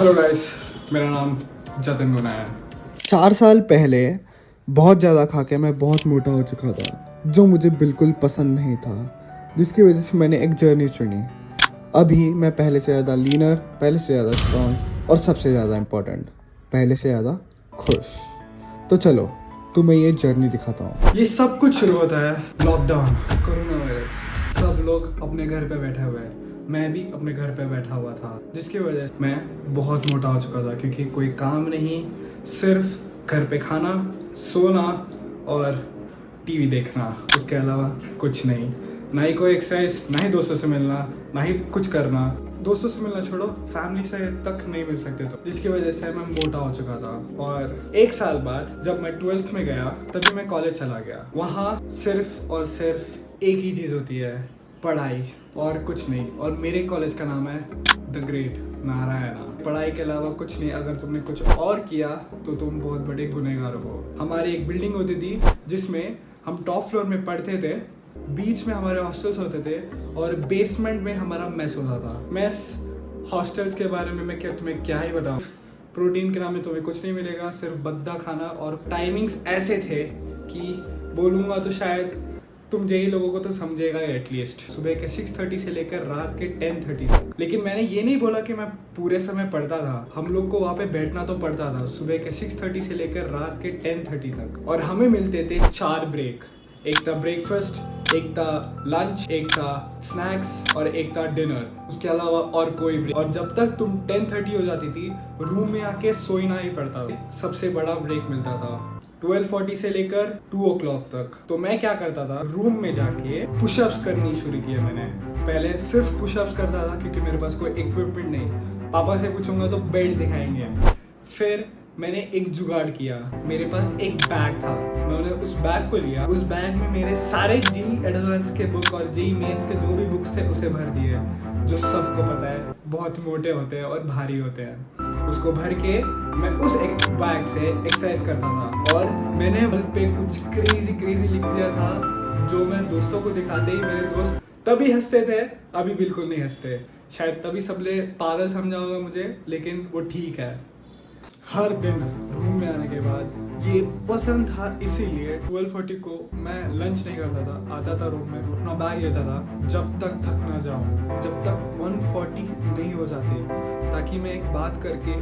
Hello guys, मेरा नाम जतिन गुना है। 4 साल पहले बहुत ज़्यादा खा के मैं बहुत मोटा हो चुका था, जो मुझे बिल्कुल पसंद नहीं था, जिसकी वजह से मैंने एक जर्नी चुनी। अभी मैं पहले से ज़्यादा लीनर, पहले से ज़्यादा स्ट्रॉन्ग और सबसे ज़्यादा इम्पोर्टेंट, पहले से ज़्यादा खुश। तो चलो तुम्हें ये जर्नी दिखाता हूँ। ये सब कुछ शुरू होता है लॉकडाउन, कोरोना वायरस। सब लोग अपने घर पे बैठे हुए हैं, मैं भी अपने घर पे बैठा हुआ था, जिसकी वजह से मैं बहुत मोटा हो चुका था क्योंकि कोई काम नहीं, सिर्फ घर पे खाना, सोना और टीवी देखना, उसके अलावा कुछ नहीं। ना ही कोई एक्सरसाइज, ना ही दोस्तों से मिलना, ना ही कुछ करना। दोस्तों से मिलना छोड़ो, फैमिली से तक नहीं मिल सकते तो, जिसकी वजह से मैं मोटा हो चुका था। और 1 साल बाद जब मैं 12th में गया, तभी मैं कॉलेज चला गया। वहाँ सिर्फ और सिर्फ एक ही चीज़ होती है, पढ़ाई और कुछ नहीं। और मेरे कॉलेज का नाम है द ग्रेट नारायणा। पढ़ाई के अलावा कुछ नहीं। अगर तुमने कुछ और किया तो तुम बहुत बड़े गुनहगार हो। हमारी एक बिल्डिंग होती थी जिसमें हम टॉप फ्लोर में पढ़ते थे, बीच में हमारे हॉस्टल्स होते थे और बेसमेंट में हमारा मेस होता था। मेस हॉस्टल्स के बारे में मैं तुम्हें क्या ही बताऊं। प्रोटीन के नाम में तुम्हें कुछ नहीं मिलेगा, सिर्फ बद्दा खाना। और टाइमिंग्स ऐसे थे कि बोलूँगा तो शायद तुम जेई लोगों को तो समझेगा एटलीस्ट। सुबह के 6:30 से लेकर रात के 10:30 तक। लेकिन मैंने ये नहीं बोला कि मैं पूरे समय पढ़ता था। हम लोग को वहाँ पे बैठना तो पड़ता था, सुबह के 6:30 से लेकर रात के 10:30 तक। और हमें मिलते थे 4 ब्रेक। एक था ब्रेकफास्ट, एक था लंच, एक था स्नैक्स और एक था डिनर। उसके अलावा और कोई ब्रेक। और जब तक तुम 10:30 हो जाती थी, रूम में आके सोना ही पड़ता था। सबसे बड़ा ब्रेक मिलता था 12:40 से लेकर 2 o'clock तक। तो मैं क्या करता था, रूम में जाके पुशअप्स करनी शुरू किया मैंने। पहले सिर्फ पुशअप्स करता था क्योंकि मेरे पास कोई इक्विपमेंट नहीं। पापा से पूछूंगा तो बेल्ट दिखाएंगे। फिर मैंने एक जुगाड़ किया। मेरे पास एक बैग था, मैंने उस बैग को लिया। उस बैग में मेरे सारे जी एडवांस के बुक और जी मेंस के जो भी बुक्स थे उसे भर दिए, जो सबको पता है बहुत मोटे होते हैं और भारी होते हैं। उसको भर के मैं उस एक बैग से एक्सरसाइज करता था। और मैंने वॉल पे कुछ क्रेजी लिख दिया था, जो मैं दोस्तों को दिखाते ही मेरे दोस्त तभी हंसते थे, अभी बिल्कुल नहीं हंसते। शायद तभी सब ले पागल समझा होगा मुझे, लेकिन वो ठीक है। हर दिन रूम में आने के बाद ये पसंद था, इसीलिए 12:40 को मैं लंच नहीं करता था। आता था रूम में, अपना बैग लेता था, जब तक थक ना जाऊं, जब तक 1:40 नहीं हो जाती, ताकि मैं एक बात करके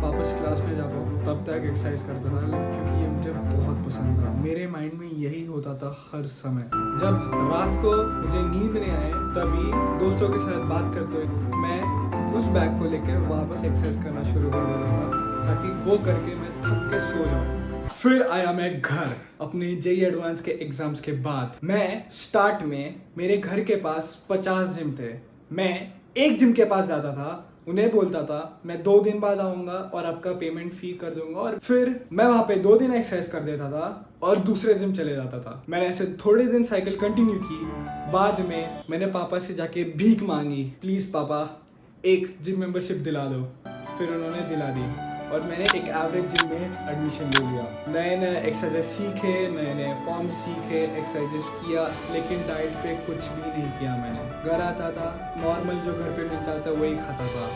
वापस क्लास में जा पाऊँ, तब तक एक्सरसाइज करता था। क्योंकि ये मुझे बहुत पसंद था। मेरे माइंड में यही होता था हर समय। जब रात को मुझे नींद नहीं आए, तभी दोस्तों के साथ बात करते हुए मैं उस बैग को लेकर वापस एक्सरसाइज करना शुरू कर देता था, ताकि वो करके मैं थक के सो जाऊं। फिर आया मैं घर अपने जेई एडवांस के एग्जाम्स के बाद। मैं स्टार्ट में मेरे घर के पास 50 जिम थे। मैं एक जिम के पास जाता था, उन्हें बोलता था मैं 2 दिन बाद आऊंगा और आपका पेमेंट फी कर दूंगा। और फिर मैं वहां पे 2 दिन एक्सरसाइज कर देता था और दूसरे दिन चले जाता था। मैंने ऐसे थोड़े दिन साइकिल कंटिन्यू की। बाद में मैंने पापा से जाके भीख मांगी, प्लीज पापा एक जिम मेंबरशिप दिला दो। फिर उन्होंने दिला दी और मैंने एक एवरेज जिम में एडमिशन ले लिया। नए नए एक्सरसाइज सीखे, नए नए फॉर्म सीखे, एक्सरसाइजेस किया, लेकिन डाइट पे कुछ भी नहीं किया मैंने। घर आता था, नॉर्मल जो घर पे मिलता था वही खाता था।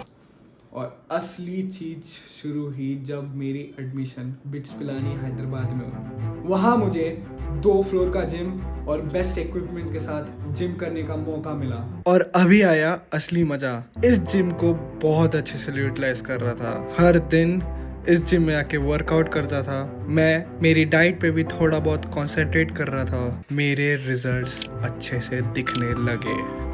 और असली चीज शुरू हुई जब मेरी एडमिशन बिट्स पिलानी हैदराबाद में हुई। वहाँ मुझे 2 फ्लोर का जिम और बेस्ट इक्विपमेंट के साथ जिम करने का मौका मिला। और अभी आया असली मजा। इस जिम को बहुत अच्छे से यूटिलाइज कर रहा था। हर दिन इस जिम में आके वर्कआउट करता था। मैं मेरी डाइट पे भी थोड़ा बहुत कंसंट्रेट कर रहा था। मेरे रिजल्ट्स अच्छे से दिखने लगे।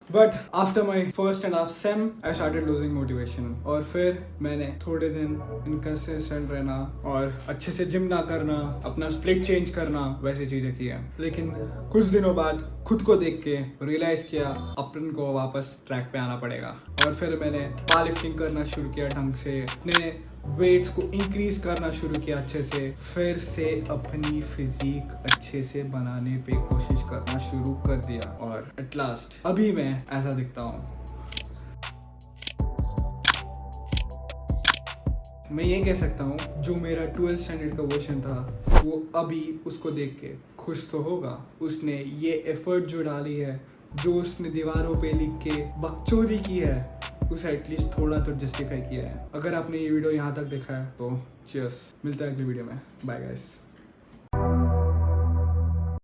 But after my first and half same I started losing motivation. और फिर मैंने थोड़े दिन इनकंसिस्टेंट रहना और अच्छे से जिम ना करना, अपना स्प्लिट चेंज करना, वैसी चीज़ें की हैं। लेकिन कुछ दिनों बाद खुद को देख के रियलाइज़ किया अपन को वापस ट्रैक पे आना पड़ेगा। और फिर मैंने पावर लिफ्टिंग करना शुरू किया ढंग से, अपने वेट्स को इंक्रीज करना शुरू किया अच्छे से। फिर से अपनी फिजिक अच्छे से बनाने पे कोशिश करना शुरू कर दिया और एट लास्ट अभी मैं ऐसा दिखता हूँ। मैं ये कह सकता हूँ, जो मेरा 12th स्टैंडर्ड का वर्जन था वो अभी उसको देख के खुश तो होगा। उसने ये एफर्ट जो डाली है, जो उसने दीवारों पे लिख के बकचोदी की है, उसे एटलीस्ट थोड़ा तो जस्टिफाई किया है। अगर आपने ये वीडियो यहाँ तक देखा है तो चीयर्स, मिलता है अगली वीडियो में, बाय गाइस।